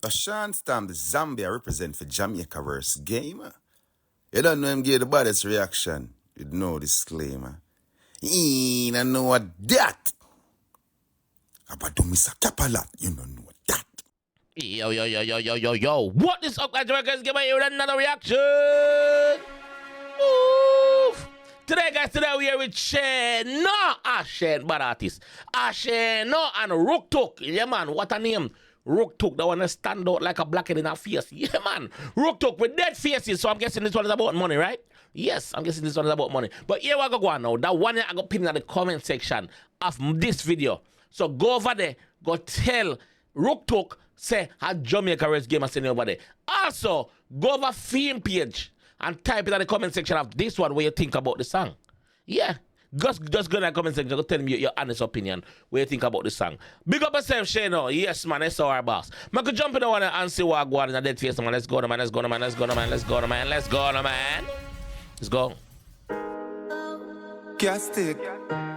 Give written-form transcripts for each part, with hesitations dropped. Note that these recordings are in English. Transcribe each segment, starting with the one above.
A Sean Stam, the Zambia represent for Jamaica-verse game. You don't know him give the baddest reaction. You know disclaimer. He don't know what that. About to miss a capalat, you don't know that. Yo. What is up, guys? JAMAICA'S give you another reaction. Oof. Today, guys, we are with Shane. No, Shane, bad artist. Shane, no, and Ruktuk. Yeah, man, what a name. Ruktuk, the one that stand out like a blackhead in her face. Yeah, man. Ruktuk with dead faces. So I'm guessing this one is about money, right? Yes, I'm guessing this one is about money. But here we go on now. That one I got pinned in the comment section of this video. So go over there, go tell Ruktuk, say, how Jamaica-Res game I send over there. Also, go over Fame page and type it in the comment section of this one where you think about the song. Yeah. Just go in the comment section, go tell me your honest opinion, what you think about the song. Big up yourself, Shane. Yes, man, that's our boss. Man, could jump in the one and see what I go on in the dead face, man. Let's go, man. Let's go, man. Let's go, man. Let's go, man. Let's go, man. Let's go. Gas stick,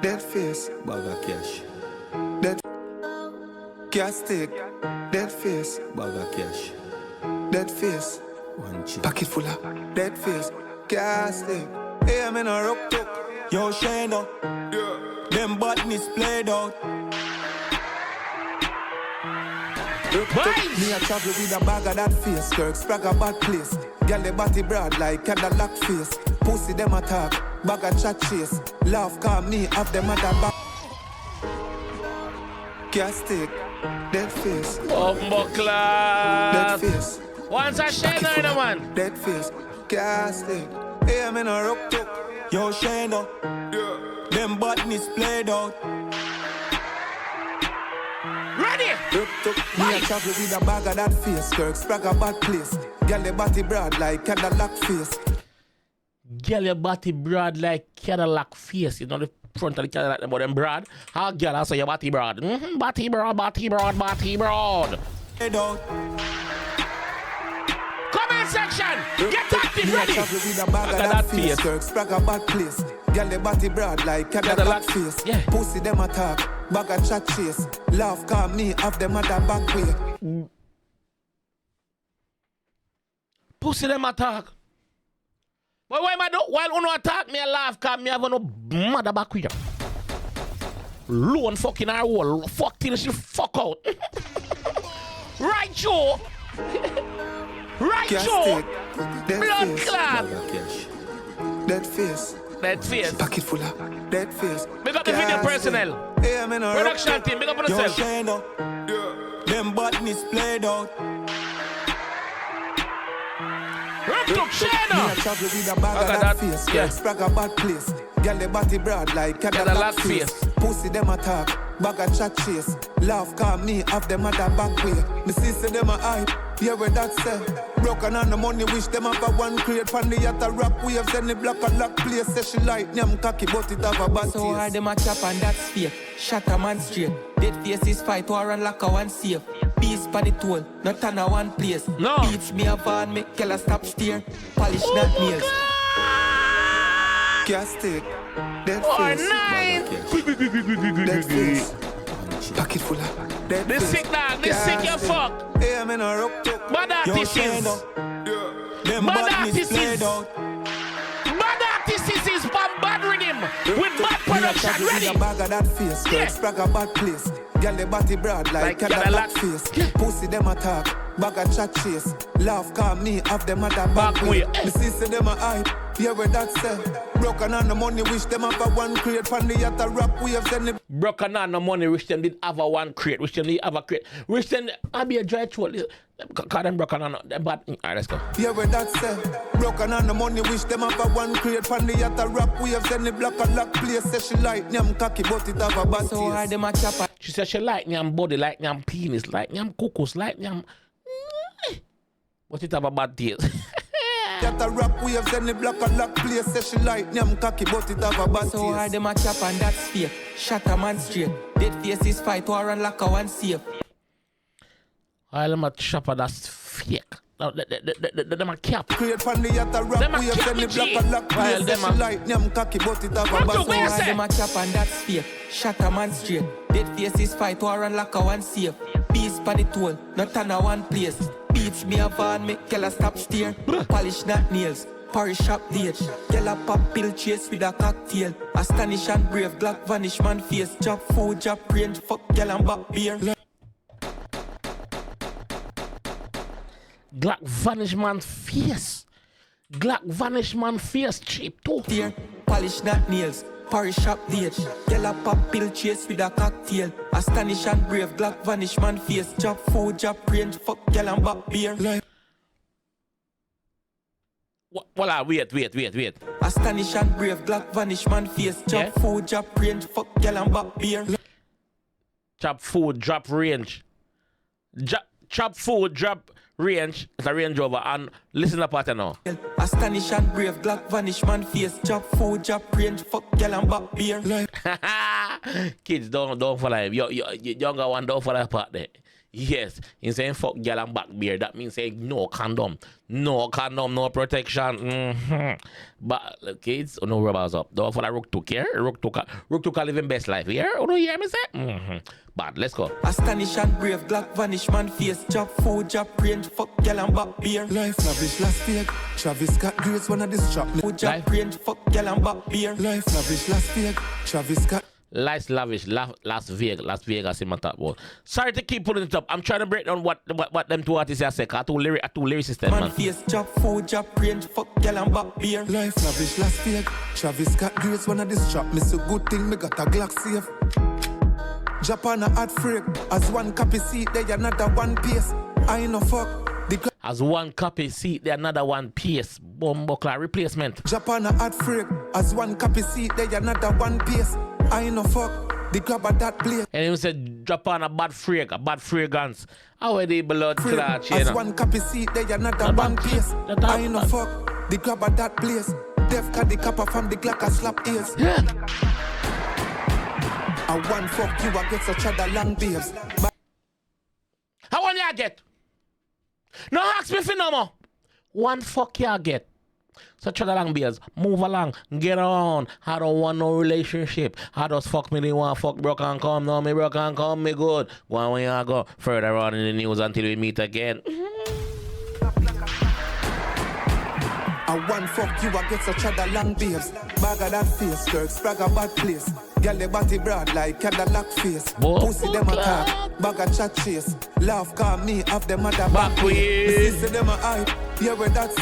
dead face, bag of cash. Dead gas stick, dead face, bag of cash. Dead face, one chip. Pocket full of dead face, gas stick. Hey, I'm in a Ruktuk. Yo, Shano, them buttons played out. Me a travel with a bag of that face, Kirk sprag a bad place. Girl the body broad like Cadillac face. Pussy them attack, bag of chat chase. Laugh call me have them at the back. Gas stick, dead face. Class. Dead face. Once a Shano in a man. Dead face, gas stick. Hey, I'm in a Ruktuk. Yo, Shano, them buttons played out. Ready? Me a travel with a bag of that face, Kirk sprag a bad place. Girl the body broad like Cadillac face. Girl your body broad like Cadillac face. You know the front of the Cadillac, but them broad. How girl also your body broad? Body broad. Played out. Comment section. Get active, ready? With a bag of that face, Kirk sprag a bad place. Girl the body broad like Cadillac face. Yeah. Pussy them attack, bag of chat chase. Laugh call me have them at the back way. Pussy them attack. But why am I do? While uno attack me, I laugh call me have no mother back way. Lone fucking our wall. Fuck till she fuck out. Right, Joe. Right, Joe. Blood clot. Dead face. Dead face. Pocket full of dead face. Big up the video personnel. Hey, I'm in a production team. Big up on yourself. Them buttons played out. Ruktuk, Shano. Me a travel with a bag of that face. Yeah. Sprag a bad place. Girl the body broad like Cadillac face. Pussy them attack, bag of chat chase. Laugh call me have them at the back way. Me see them a hype. Yeah, where that say. Broken on the money, wish them have a one crate. From the yacht a rock waves, then the block a lock place. Say she like them cocky, but it have a bad taste. So hard them a chop and that's fake. Shot a man straight. Dead faces fight, war and lock a one safe. Peace pan the toll, not on a one place. No. Beats me a van, make Kella stop steer. Polish that nails. Gas stick, dead Or face. nine. Dead face. Pocket full of dead This face. sick dog, this sick you fuck. Hey, I'm in a Ruktuk. Bad artists is. Them Bad buttons artists played is. out. Bad artists is bombarding him with bad production. Ready? A bag of that face, Yeah. sprag a bad place. Girl the body broad like Cadillac face. Pussy them attack, bag of chat chase. Laugh call me have them at the back way. Me see them a hype, yeah where that say. Broken on the money, wish them have a one crate. From the yacht a rock waves, then the Broken on the money, wish them did have a one crate, wish them did have a crate, wish them I be a dry throat. Call them broken on them bad. Alright, let's go. yeah where that say. Broken on the money, wish them have a one crate. From the yacht a rock waves, then the block a lock place. Say she like them cocky, but it have a bad So hard taste. them a chop and She said she like nyam body, like nyam penis, like nyam cuckoos, like nyam. But it have a bad taste. Yacht a rock waves, then the block a lock place. Say she like them cocky, but it have a bad so hard taste. them a chop and that's fake. Shot a man straight. Dead faces fight, war and lock a one safe. I'm a chopper that's fake. Them a cap. Create from the yacht a rock Them a waves, then the cabbage. block a lock While place. them Say a- she like them cocky, but it have a Ruktuk, bad where you taste. say? Them a chop and that's fake. Shot a man straight. Dead faces fight, war and lock a one safe. Beast pan the tool, not on a one place. Beats me a van, make girl a stop steer. Polish not nails, Paris shop date. Girl a pop pill chase with a cocktail. Astonish and brave, Glock vanish man face. Drop food, drop range, fuck girl and back beer. Glock vanish man face. Glock vanish man face cheap too. Dear, polish not nails, Paris shop date. Girl a pop pill chase with a cocktail. Astonish and brave, Glock vanish man face. Drop food, drop range, fuck girl and back beer. Voila, wait. Astonish and brave, Glock vanish man face. Drop food, drop range, fuck girl and back beer. Chop food, drop range. Chop food, drop range. It's a Range Rover. And listen to the pattern now. Astonish and brave, Glock vanish man face. Drop food, drop range, fuck girl and back beer. Kids, don't follow him. Younger one, don't follow that part there. Yes, he's saying fuck girl and back beer. That means saying no condom. No condom, no protection. But kids, no rubbers up. Don't follow Ruktuk here. Ruktuk living best life here. You hear me say? But let's go. Astonish and brave, Glock vanish man face. Drop food, drop range, fuck girl and back beer. Life lavish last week. Travis Scott Grace one of this trap me. Food, drop range, fuck girl and back beer. Life lavish last week. Travis Scott. Life lavish, Las Vegas in my top board. Sorry to keep putting it up. I'm trying to break down what them two artists are saying. I two lyricists, man. Face, drop food, drop range, fuck girl and back beer. Life lavish last week. Travis Scott Grace one of this trap me. So good thing me got a Glock safe. Japan a hot freak. As one copy seat, there another one piece. I no fuck. As one copy seat, there another one piece. Bumbleclaw replacement. Japan a hot freak. As one copy seat, there another one piece. I no fuck. The grab at that place. And he said, Japan a bad fragrance. How are they blood clot? As one copy seat, there another one piece. I no fuck. The grab at that place. Def cut the copper from the Glock a slap ears. Yeah. I one fuck you, I get such other long beers. How one you get? No ask me for no more. One fuck you get. Such other long beers. Move along. Get on. I don't want no relationship. I just fuck me. They want fuck broke and come. No, me broke and come. Me good. Go on when you go. Further on in the news until we meet again. I one fuck you, I get such other long beers. Bag of that face, girl, sprag a bad place. Girl, the body broad like Cadillac face. Pussy them attack, bag of chat chase. Laugh call me, have them other back way. The sister them a hype, yeah where that's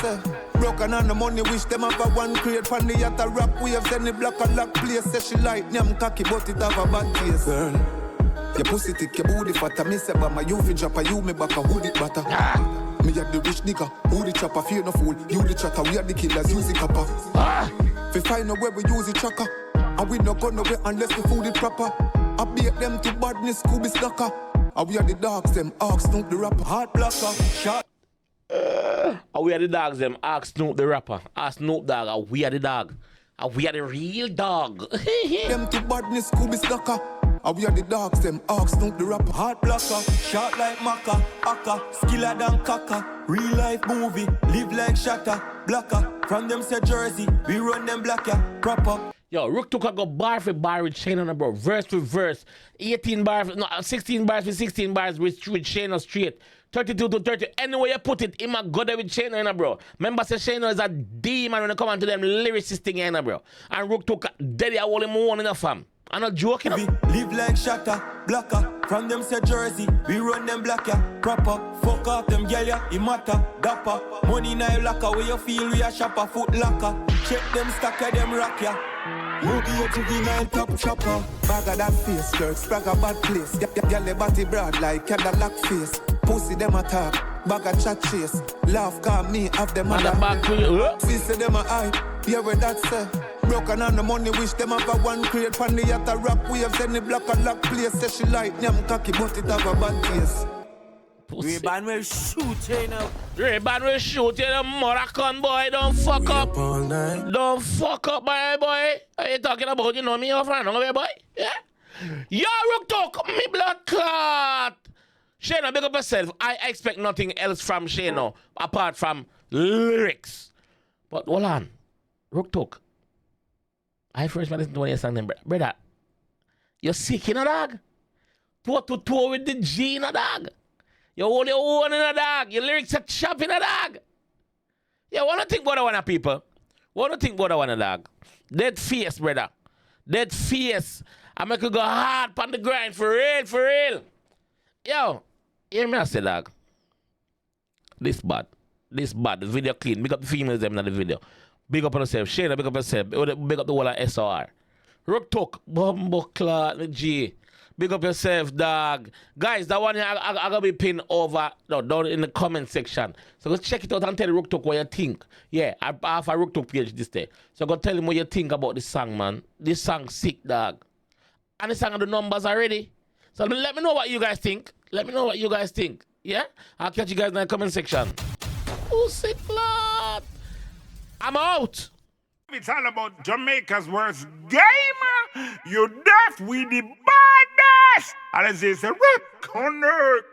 broken on the money, wish them have a one crate. From the yacht a rock waves, then the block a lock place. Say she like them cocky, but it have a bad taste. Girl, your pussy thick, your booty fatter. Me say but my you fi drop a you, me back a hoodie butter. Me have the rich nigga, who the chopper, fear no fool. You the chatter, we are the killers, use the copper. If find out where we use the tracker, and we no go nowhere unless the food is proper. I beat them to badness, Scooby Snacker. And we are the dogs, them, Ask Snoop the rapper. Hard blocker, shot. And we are the dogs, them, Ask Snoop the rapper. Ask Snoop Dogg, and we are the dog. And we are the real dog. Them to badness, Scooby Snacker. And we are the dogs, them, Ask Snoop the rapper. Hard blocker, shot like Maka, Aka, skiller than Kaka. Real life movie, live like Shatter, Blacker. From them say Jersey, we run them blacker, proper. Yo, Ruktuk go bar for bar with Shayna, bro. Verse for verse. 16 bars for 16 bars with Shayna straight. 32 to 30. Anywhere you put it, him a go there with Shayna, bro. Remember, say Shayna is a demon when it come to them lyricist thing, bro. And Ruktuk, daddy, I want him one in a fam. I'm not joking. We live like Shatter, Blacker. From them say Jersey, we run them blacker, proper. Fuck off them gyal ya, it matter, dapper. Money in your locker, where you feel we a shopper, foot locker. Check them stacker, them rock ya. Movie to the nine top chopper. Bag of that face, girl, sprag a bad place. Girl, the body broad like Cadillac face. Pussy them attack, bag of chat chase. Laugh call me, have them other back. Sister them a hype, yeah where that's broken on the money, wish them have a one crate. From the yacht a rock waves, then the block a lock place. Say she like them cocky, but it have a bad taste. Ray-Ban will shoot you now. Ray-Ban will shoot you, the Moroccan boy. Don't fuck up. Don't fuck up, my boy. Are you talking about, you know me, your friend, boy? Yeah? Yo, Ruktuk, me blood clot. Shayna, big up yourself. I expect nothing else from Shayna apart from lyrics. But hold on. Ruktuk, I first listen to one of your songs, brother. You're sick, you know, dog? toe with the G in a dog. You hold your own in a dog. Your lyrics are sharp in a dog. Yeah, what do you think about that one, people? What do you think about that one, dog? Dead face, brother. Dead face. I make you go hard on the grind, for real, for real. Yo, hear me I say, dog. This bad. This bad. The video clean. Big up the females them in the video. Big up on yourself. Shayna, big up yourself. Big up the whole of SR. Ruktuk, Bumbo Clot, G. Big up yourself, dog. Guys, that one I gonna be pinned over down in the comment section. So go check it out and tell Ruktuk what you think. Yeah, I have a Ruktuk page this day. So go tell him what you think about this song, man. This song sick, dog. And the song of the numbers already. So let me know what you guys think. Let me know what you guys think. Yeah? I'll catch you guys in the comment section. Oh, sick lord. I'm out. It's all about Jamaica's worst game. You deaf with the baddest. And as they say, Rick on earth.